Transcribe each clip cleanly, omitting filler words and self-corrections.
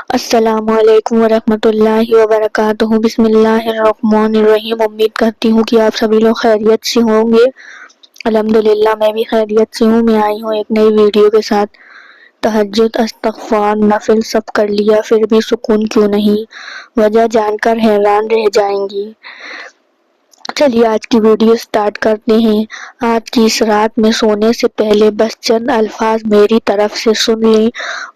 السلام علیکم ورحمۃ اللہ وبرکاتہ۔ بسم اللہ الرحمن الرحیم۔ امید کرتی ہوں کہ آپ سبھی لوگ خیریت سے ہوں گے۔ الحمدللہ میں بھی خیریت سے ہوں۔ میں آئی ہوں ایک نئی ویڈیو کے ساتھ۔ تہجد، استغفار، نفل سب کر لیا پھر بھی سکون کیوں نہیں؟ وجہ جان کر حیران رہ جائیں گی۔ چلیے آج کی ویڈیو سٹارٹ کرتے ہیں۔ آج کی اس رات میں سونے سے پہلے بس چند الفاظ میری طرف سے سن لیں۔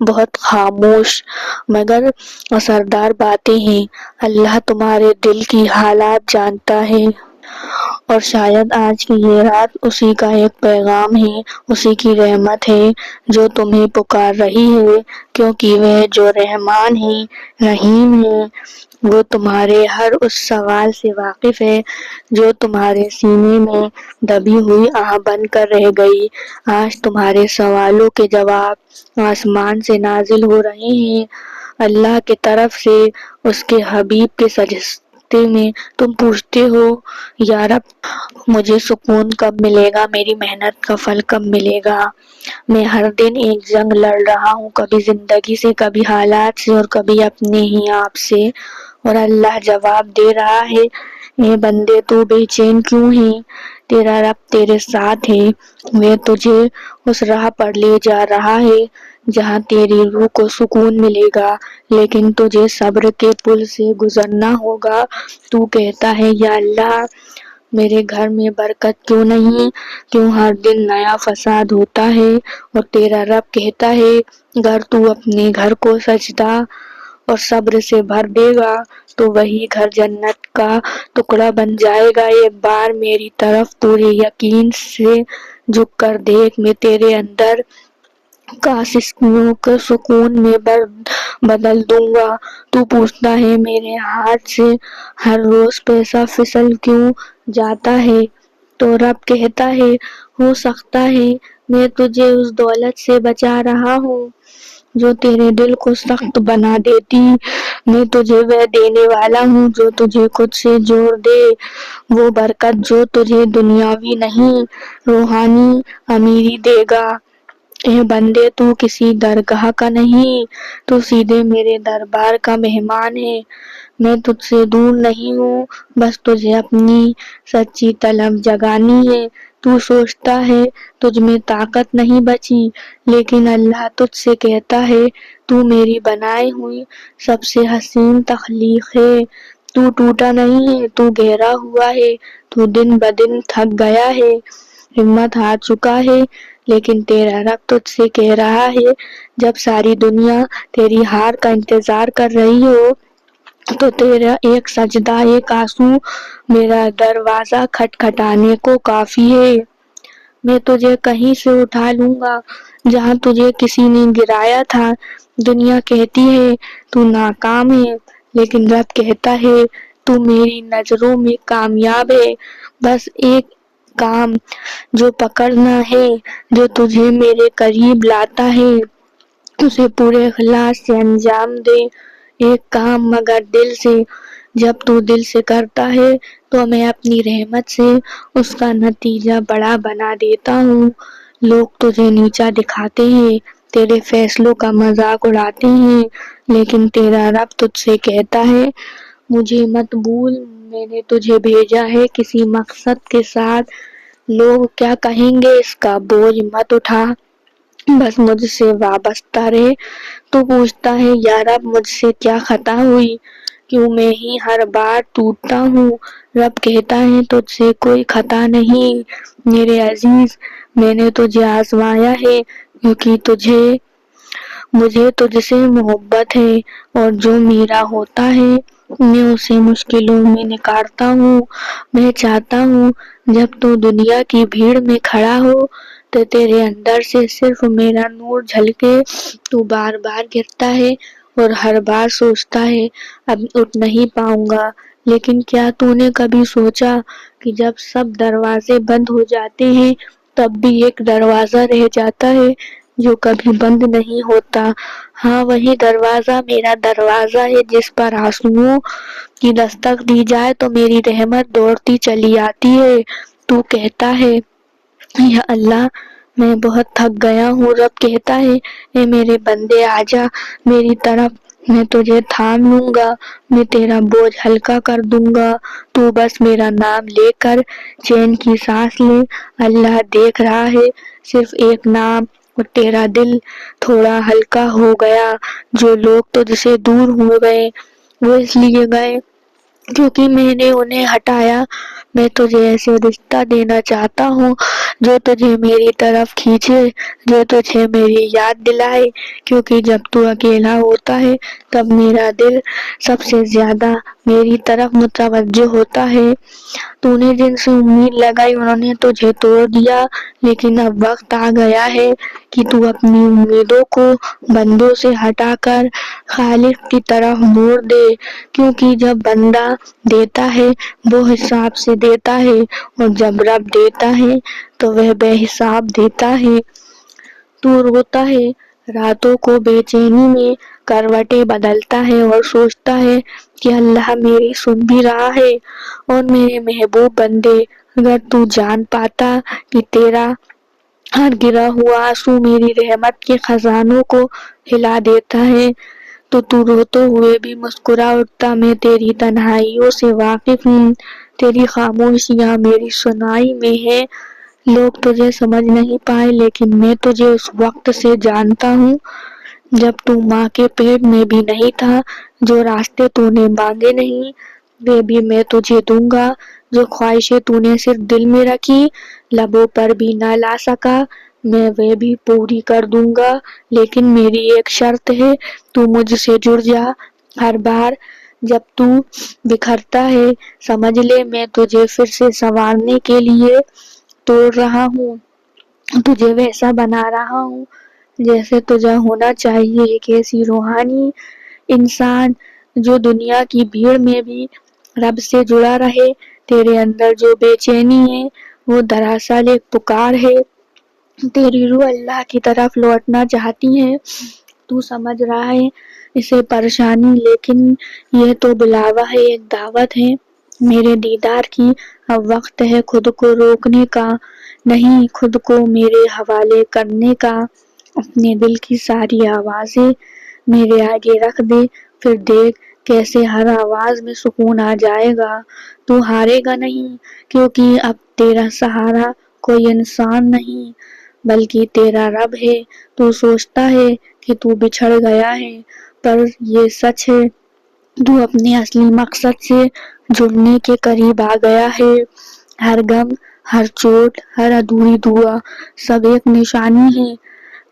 بہت خاموش مگر اثردار باتیں ہیں۔ اللہ تمہارے دل کی حالات جانتا ہے، اور شاید آج کی یہ رات اسی کا ایک پیغام ہے، اسی کی رحمت ہے جو تمہیں پکار رہی ہے، کیونکہ وہ جو رحمان ہے، رحیم ہے، وہ تمہارے ہر اس سوال سے واقف ہے جو تمہارے سینے میں دبی ہوئی آہ بن کر رہ گئی۔ آج تمہارے سوالوں کے جواب آسمان سے نازل ہو رہے ہیں، اللہ کی طرف سے۔ اس کے حبیب کے سجدے میں تم پوچھتے ہو، یا رب مجھے سکون کب ملے گا، میری محنت کا پھل کب ملے گا؟ میں ہر دن ایک جنگ لڑ رہا ہوں، کبھی زندگی سے، کبھی حالات سے، اور کبھی اپنے ہی آپ سے، اور اللہ جواب دے رہا ہے، اے بندے تو بے چین کیوں ہے؟ تیرا رب تیرے ساتھ ہے، وہ تجھے اس راہ پر لے جا رہا ہے جہاں تیری روح کو سکون ملے گا، لیکن تجھے صبر کے پل سے گزرنا ہوگا۔ تو کہتا ہے، یا اللہ میرے گھر میں برکت کیوں نہیں؟ کیوں ہر دن نیا فساد ہوتا ہے؟ اور تیرا رب کہتا ہے، اگر تو اپنے گھر کو سجدہ اور صبر سے بھر دے گا تو وہی گھر جنت کا ٹکڑا بن جائے گا۔ ایک بار میری طرف پورے یقین سے جھک کر دیکھ، میں تیرے اندر کا سکون میں بدل دوں گا۔ تو پوچھتا ہے، میرے ہاتھ سے ہر روز پیسہ پھسل کیوں جاتا ہے؟ تو رب کہتا ہے، ہو سکتا ہے میں تجھے اس دولت سے بچا رہا ہوں جو تیرے دل کو سخت بنا دیتی۔ میں تجھے وہ دینے والا ہوں جو تجھے خود سے جوڑ دے، وہ برکت جو تجھے دنیاوی نہیں روحانی امیری دے گا۔ اے بندے تو کسی درگاہ کا نہیں، تو سیدھے میرے دربار کا مہمان ہے۔ میں تجھ سے دور نہیں ہوں، بس تجھے اپنی سچی طلب جگانی ہے۔ تو سوچتا ہے تجھ میں طاقت نہیں بچی، لیکن اللہ تجھ سے کہتا ہے، تو میری بنائی ہوئی سب سے حسین تخلیق ہے۔ تو ٹوٹا نہیں ہے، تو گہرا ہوا ہے۔ تو دن بدن تھک گیا ہے، ہمت ہار چکا ہے، لیکن تیرا رب تجھ سے کہہ رہا ہے، جب ساری دنیا تیری ہار کا انتظار کر رہی ہو تو تیرا ایک سجدہ، ایک آنسو میرا دروازہ کھٹکھٹانے کو کافی ہے۔ میں تجھے کہیں سے اٹھا لوں گا جہاں تجھے کسی نے گرایا تھا۔ دنیا کہتی ہے تو ناکام ہے، لیکن رب کہتا ہے، تو میری نظروں میں کامیاب ہے۔ بس ایک کام جو پکڑنا ہے، جو تجھے میرے قریب لاتا ہے، اسے پورے اخلاص سے انجام دے۔ ایک کام مگر دل سے۔ جب تو دل سے کرتا ہے تو میں اپنی رحمت سے اس کا نتیجہ بڑا بنا دیتا ہوں۔ لوگ تجھے نیچا دکھاتے ہیں، تیرے فیصلوں کا مذاق اڑاتے ہیں، لیکن تیرا رب تجھ سے کہتا ہے، مجھے مت بھول، میں نے تجھے بھیجا ہے کسی مقصد کے ساتھ۔ لوگ کیا کہیں گے اس کا بوجھ مت اٹھا، بس مجھ سے وابستہ رہ۔ تو پوچھتا ہے، یا رب مجھ سے کیا خطا ہوئی، کیوں میں ہی ہر بار ٹوٹتا ہوں؟ رب کہتا ہے، تجھ سے کوئی خطا نہیں میرے عزیز، میں نے تجھے آزمایا ہے کیونکہ مجھے تجھ سے محبت ہے، اور جو میرا ہوتا ہے میں اسے مشکلوں میں نکارتا ہوں۔ میں چاہتا ہوں جب تو دنیا کی بھیڑ میں کھڑا ہو تو تیرے اندر سے صرف میرا نور جھلکے۔ تو بار بار گرتا ہے اور ہر بار سوچتا ہے، اب اٹھ نہیں پاؤں گا، لیکن کیا تو نے کبھی سوچا کہ جب سب دروازے بند ہو جاتے ہیں تب بھی ایک دروازہ رہ جاتا ہے جو کبھی بند نہیں ہوتا؟ ہاں، وہی دروازہ میرا دروازہ ہے جس پر آنسوؤں کی دستک دی جائے تو میری رحمت دوڑتی چلی آتی ہے۔ تو کہتا ہے، یا اللہ میں بہت تھک گیا ہوں۔ رب کہتا ہے، اے میرے بندے آجا میری طرف، میں تجھے تھام لوں گا، میں تیرا بوجھ ہلکا کر دوں گا، تو بس میرا نام لے کر چین کی سانس لے۔ اللہ دیکھ رہا ہے، صرف ایک نام اور تیرا دل تھوڑا ہلکا ہو گیا۔ جو لوگ تجھ سے دور ہو گئے وہ اس لیے گئے کیونکہ میں نے انہیں ہٹایا۔ میں تجھے ایسے رشتہ دینا چاہتا ہوں جو تجھے میری طرف کھینچے، جو تجھے میری یاد دلائے، کیونکہ جب تو اکیلا ہوتا ہے تب میرا دل سب سے زیادہ میری طرف متوجہ ہوتا ہے۔ تو نے جن سے امید لگائی انہوں نے تجھے توڑ دیا، لیکن اب وقت آ گیا ہے کہ تو اپنی امیدوں کو بندوں سے ہٹا کر خالق کی طرف موڑ دے، کیونکہ جب بندہ دیتا ہے وہ حساب سے دیتا ہے، اور جب رب دیتا ہے تو وہ بے حساب دیتا ہے۔ تو روتا ہے، راتوں کو بے چینی میں کروٹیں بدلتا ہے اور سوچتا ہے کہ اللہ میری سن بھی رہا ہے۔ اور میرے محبوب بندے، اگر تو جان پاتا کہ تیرا ہر گرا ہوا آنسو میری رحمت کے خزانوں کو ہلا دیتا ہے تو روتے ہوئے بھی مسکرا اٹھتا۔ میں تیری تنہائیوں سے واقف ہوں، تیری خاموشیاں میری سنائی میں ہے۔ لوگ تجھے سمجھ نہیں پائے لیکن میں تجھے اس وقت سے جانتا ہوں جب تو ماں کے پیٹ میں بھی نہیں تھا۔ جو راستے تو نے مانگے نہیں وہ بھی میں تجھے دوں گا، جو خواہشیں تو نے صرف دل میں رکھی لبوں پر بھی نہ لا سکا میں وہ بھی پوری کر دوں گا، لیکن میری ایک شرط ہے، تو مجھ سے جڑ جا۔ ہر بار جب تو بکھرتا ہے سمجھ لے میں تجھے پھر سے سنوارنے کے لیے توڑ رہا ہوں، تجھے ویسا بنا رہا ہوں جیسے تجھے ہونا چاہیے، ایک ایسی روحانی انسان جو دنیا کی بھیڑ میں بھی رب سے جڑا رہے۔ تیرے اندر جو بے چینی ہے وہ دراصل ایک پکار ہے، تیری روح اللہ کی طرف لوٹنا چاہتی ہے۔ تو سمجھ رہا ہے اسے پریشانی، لیکن یہ تو بلاوا ہے، ایک دعوت ہے میرے دیدار کی۔ اب وقت ہے خود کو روکنے کا نہیں، خود کو میرے حوالے کرنے کا۔ اپنے دل کی ساری آوازیں میرے آگے رکھ دے، پھر دیکھ کیسے ہر آواز میں سکون آ جائے گا۔ تو ہارے گا نہیں، کیونکہ اب تیرا سہارا کوئی انسان نہیں بلکہ تیرا رب ہے۔ تو سوچتا ہے کہ تو بچھڑ گیا ہے، پر یہ سچ ہے تو اپنے اصلی مقصد سے جڑنے کے قریب آ گیا ہے۔ ہر غم، ہر چوٹ، ہر ادھوری دعا سب ایک نشانی ہے۔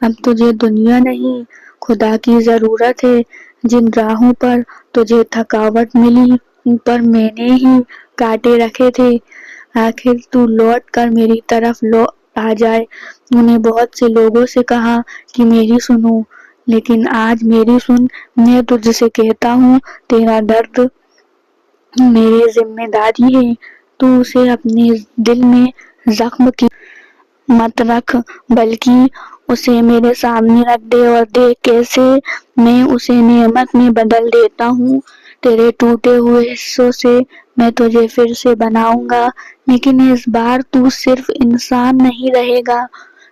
اب تجھے دنیا نہیں خدا کی ضرورت ہے۔ جن راہوں پر تجھے تھکاوٹ ملی ان پر میں نے ہی کانٹے رکھے تھے، آخر تو لوٹ کر میری طرف آ جائے۔ انہیں بہت سے لوگوں سے کہا کہ میری سنو، لیکن آج میری سن۔ میں تجھ سے کہتا ہوں تیرا درد میری ذمہ داری ہے، تو اسے اپنے دل میں زخم کی مت رکھ بلکہ اسے میرے سامنے رکھ دے اور دیکھ کیسے میں اسے نعمت میں بدل دیتا ہوں۔ تیرے ٹوٹے ہوئے حصوں سے میں تجھے پھر سے بناؤں گا، لیکن اس بار تو صرف انسان نہیں رہے گا،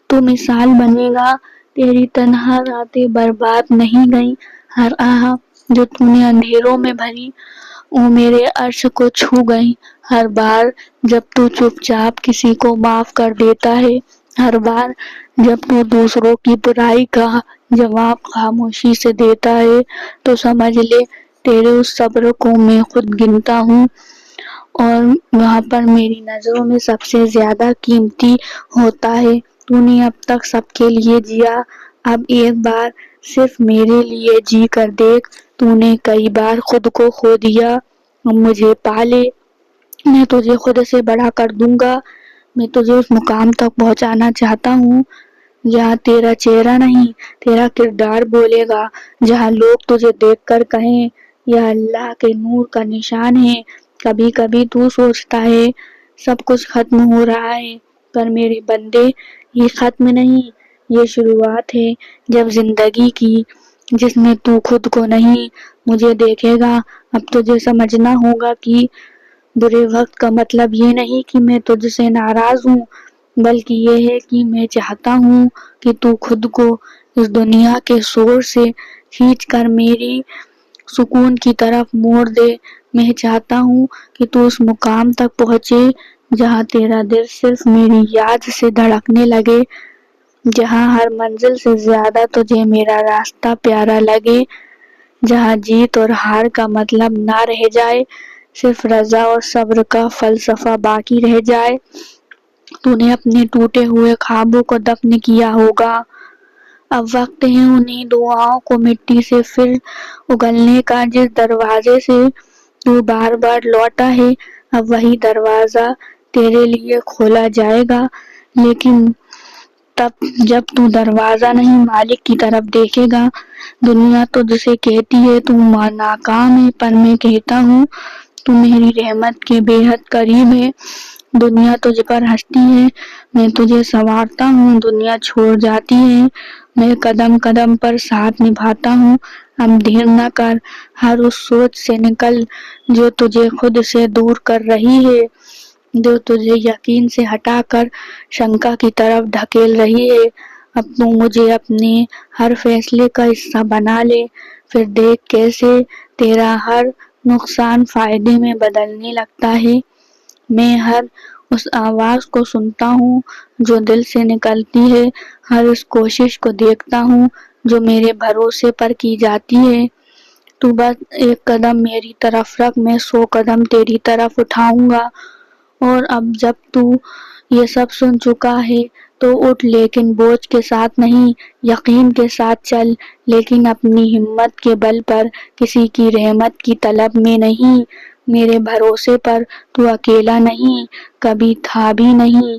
تو مثال بنے گا۔ تیری تنہا راتیں برباد نہیں گئیں، ہر آہ جو تو نے اندھیروں میں بھری وہ میرے عرش کو چھو گئی۔ ہر بار جب تو چپ چاپ کسی کو معاف کر دیتا ہے، ہر بار جب تو دوسروں کی برائی کا جواب خاموشی سے دیتا ہے، تو سمجھ لے تیرے اس صبر کو میں خود گنتا ہوں، اور وہاں پر میری نظروں میں سب سے زیادہ قیمتی ہوتا ہے۔ تو نے اب تک سب کے لیے جیا، اب ایک بار صرف میرے لیے جی کر دیکھ۔ تو نے کئی بار خود کو کھو دیا، اب مجھے پا لے، میں تجھے خود سے بڑا کر دوں گا۔ میں تجھے اس مقام تک پہنچانا چاہتا ہوں جہاں تیرا چہرہ نہیں تیرا کردار بولے گا، جہاں لوگ تجھے دیکھ کر کہیں یہ اللہ کے نور کا نشان ہے۔ کبھی کبھی تو سوچتا ہے سب کچھ ختم ہو رہا ہے، پر میرے بندے یہ ختم نہیں، یہ شروعات ہے جب زندگی کی، جس میں تو خود کو نہیں مجھے دیکھے گا۔ اب تجھے سمجھنا ہوگا کہ برے وقت کا مطلب یہ نہیں کہ میں تجھ سے ناراض ہوں، بلکہ یہ ہے کہ میں چاہتا ہوں کہ تو خود کو اس دنیا کے شور سے کھینچ کر میری سکون کی طرف موڑ دے۔ میں چاہتا ہوں کہ تو اس مقام تک پہنچے جہاں تیرا دل صرف میری یاد سے دھڑکنے لگے، جہاں ہر منزل سے زیادہ تجھے میرا راستہ پیارا لگے، جہاں جیت اور ہار کا مطلب نہ رہ جائے، صرف رضا اور صبر کا فلسفہ باقی رہ جائے۔ تو نے اپنے ٹوٹے ہوئے خوابوں کو دفن کیا ہوگا، اب وقت ہے انہیں دعاؤں کو مٹی سے پھر اگلنے کا۔ جس دروازے سے تو بار بار لوٹا ہے، اب وہی دروازہ تیرے لیے کھولا جائے گا، لیکن تب جب تو دروازہ نہیں مالک کی طرف دیکھے گا۔ دنیا تجھ سے کہتی ہے تو ناکام ہے، پر میں کہتا ہوں تو میری رحمت کے بے حد قریب ہے۔ دنیا تجھ پر ہنستی ہے، میں تجھے سنوارتا ہوں، دنیا چھوڑ جاتی ہے، میں قدم قدم پر ساتھ نبھاتا ہوں۔ اب دیر نہ کر، ہر اس سوچ سے نکل جو تجھے خود سے دور کر رہی ہے، جو تجھے یقین سے ہٹا کر شنکا کی طرف دھکیل رہی ہے۔ اب تو مجھے اپنے ہر فیصلے کا حصہ بنا لے، پھر دیکھ کیسے تیرا ہر نقصان فائدے میں بدلنے لگتا ہے۔ میں ہر اس آواز کو سنتا ہوں جو دل سے نکلتی ہے، ہر اس کوشش کو دیکھتا ہوں جو میرے بھروسے پر کی جاتی ہے۔ تو بس ایک قدم میری طرف رکھ، میں 100 قدم تیری طرف اٹھاؤں گا۔ اور اب جب تو یہ سب سن چکا ہے تو اٹھ، لیکن بوجھ کے ساتھ نہیں، یقین کے ساتھ چل، لیکن اپنی ہمت کے بل پر، کسی کی رحمت کی طلب میں نہیں، میرے بھروسے پر۔ تو اکیلا نہیں، کبھی تھا بھی نہیں۔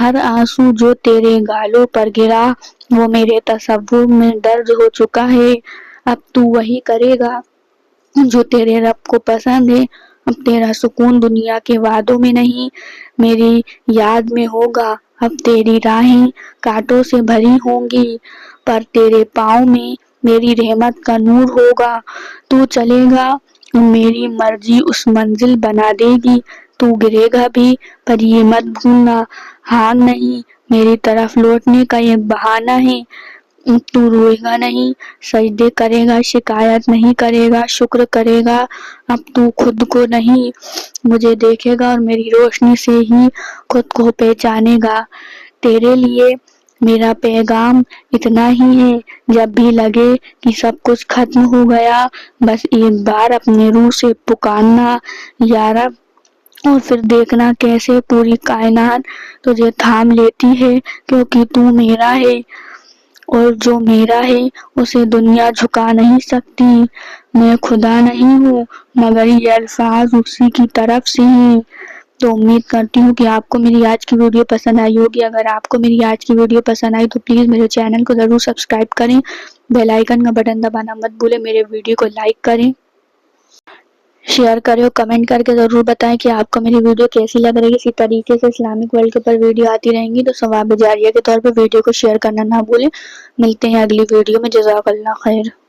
ہر آنسو جو تیرے گالوں پر گرا وہ میرے تصور میں درج ہو چکا ہے۔ اب تو وہی کرے گا جو تیرے رب کو پسند ہے۔ اب تیرا سکون دنیا کے وعدوں میں نہیں، میری یاد میں ہوگا۔ اب تیری راہیں کانٹوں سے بھری ہوں گی، پر تیرے پاؤں میں میری رحمت کا نور ہوگا۔ تو چلے گا، میری مرضی اس منزل بنا دے گی۔ تو گرے گا بھی، پر یہ مت بھولنا، ہار نہیں میری طرف لوٹنے کا ایک بہانہ ہے۔ تو روئے گا نہیں، سجدے کرے گا، شکایت نہیں کرے گا، شکر کرے گا۔ اب تو خود کو نہیں، مجھے دیکھے گا اور میری روشنی سے ہی خود کو پہچانے گا۔ تیرے لیے میرا پیغام اتنا ہی ہے، جب بھی لگے کہ سب کچھ ختم ہو گیا، بس ایک بار اپنے روح سے پکارنا، یا رب، اور پھر دیکھنا کیسے پوری کائنات تجھے تھام لیتی ہے، کیونکہ تو میرا ہے، اور جو میرا ہے اسے دنیا جھکا نہیں سکتی۔ میں خدا نہیں ہوں، مگر یہ الفاظ اسی کی طرف سے ہیں۔ تو امید کرتی ہوں کہ آپ کو میری آج کی ویڈیو پسند آئی ہوگی۔ اگر آپ کو میری آج کی ویڈیو پسند آئی تو پلیز میرے چینل کو ضرور سبسکرائب کریں، بیل آئیکن کا بٹن دبانا مت بھولیں، میرے ویڈیو کو لائک کریں، شیئر کریں اور کمنٹ کر کے ضرور بتائیں کہ آپ کو میری ویڈیو کیسی لگ رہی ہے۔ اسی طریقے سے اسلامک ورلڈ کے اوپر ویڈیو آتی رہیں گی تو ثواب جاریہ کے طور پہ ویڈیو کو شیئر کرنا نہ بھولیں۔ ملتے ہیں اگلی ویڈیو میں، جزاک اللہ خیر۔